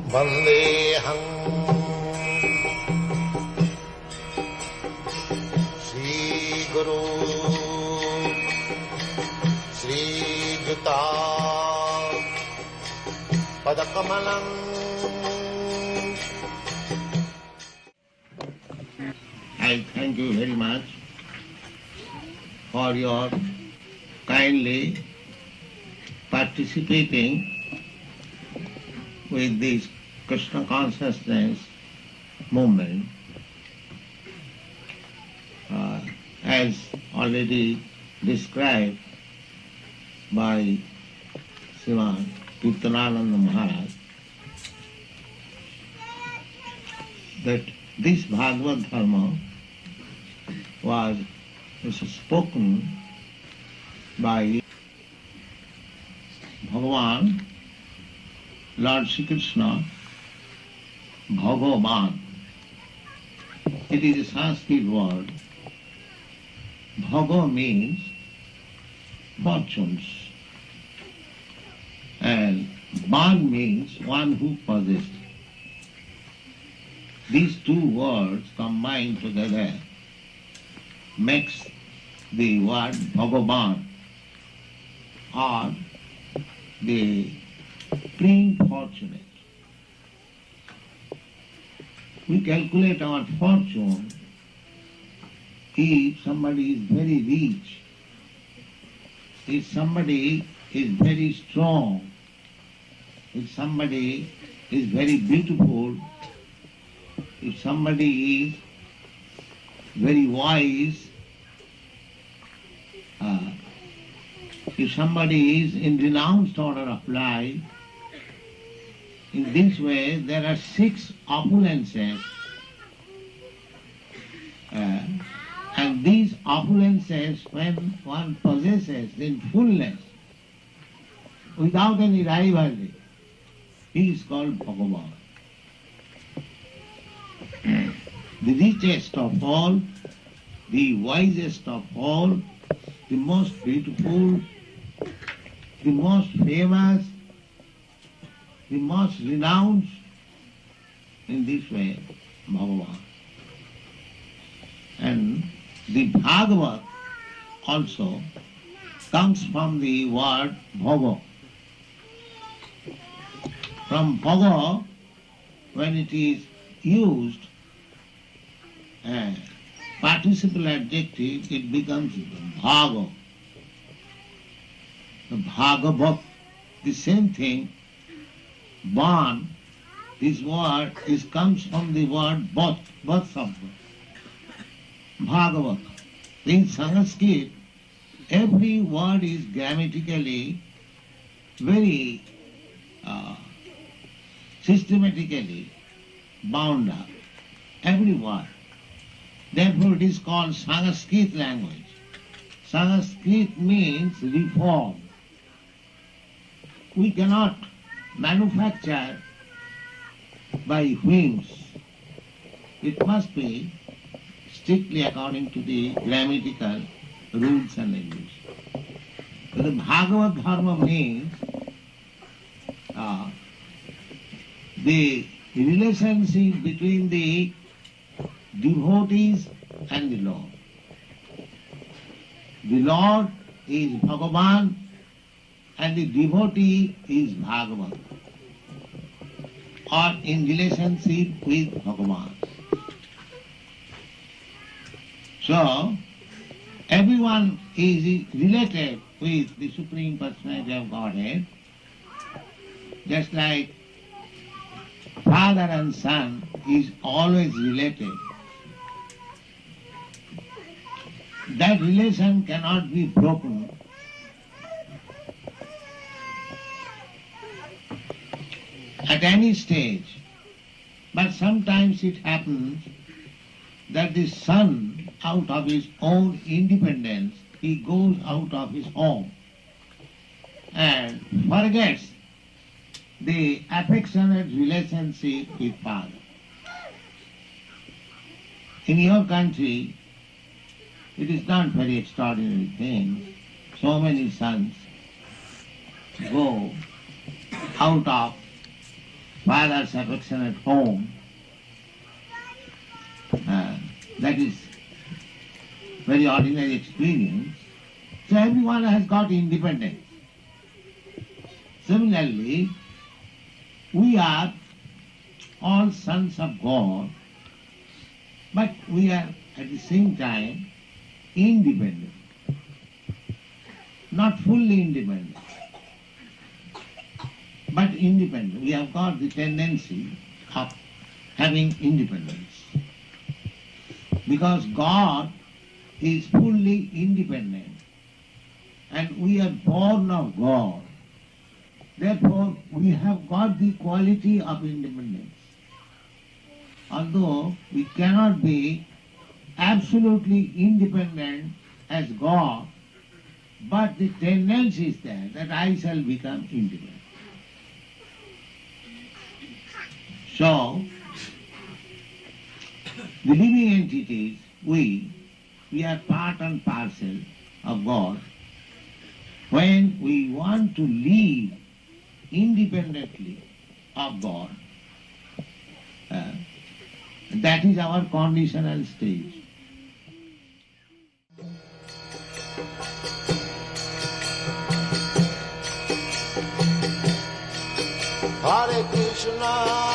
Vandeham Sri Guru Sri Juta Padakamalam. I thank you very much for your kindly participating with this Krishna consciousness movement. As already described by Sriman Kirtanananda Maharaj, that this Bhagavad Dharma was spoken by Bhagavan, Lord Sri Krishna, Bhagavan. It is a Sanskrit word. Bhaga means fortunes, and Ban means one who possesses. These two words combined together makes the word Bhagavan, or the supreme fortunate. We calculate our fortune if somebody is very rich, if somebody is very strong, if somebody is very beautiful, if somebody is very wise, if somebody is in renounced order of life. In this way there are 6 opulences, and these opulences, when one possesses in fullness, without any rivalry, he is called Bhagavan. The richest of all, the wisest of all, the most beautiful, the most famous, the most renowned, in this way, Bhagavan. And the Bhagavad also comes from the word Bhava. From Bhava, when it is used, participle adjective, it becomes Bhava. The Bhagavat, the same thing. Ban, this word comes from the word Bhat Sabha. Bhagavat. In Sanskrit, every word is grammatically very systematically bound up. Every word. Therefore it is called Sanskrit language. Sanskrit means reform. We cannot manufacture by whims. It must be strictly according to the grammatical rules and regulations. So the Bhagavad Dharma means the relationship between the devotees and the Lord. The Lord is Bhagavan and the devotee is Bhagavan, or in relationship with Bhagavan. So, everyone is related with the Supreme Personality of Godhead, just like father and son is always related. That relation cannot be broken. At any stage. But sometimes it happens that the son, out of his own independence, he goes out of his home and forgets the affectionate relationship with father. In your country, it is not very extraordinary thing. so many sons go out of father's affectionate home. That is very ordinary experience. So everyone has got independence. Similarly, we are all sons of God, but we are at the same time independent. Not fully independent, but independent. We have got the tendency of having independence. Because God is fully independent and we are born of God. Therefore, we have got the quality of independence. Although we cannot be absolutely independent as God, but the tendency is there that I shall become independent. So, the living entities, we are part and parcel of God. When we want to live independently of God, that is our conditional stage. Hare Krishna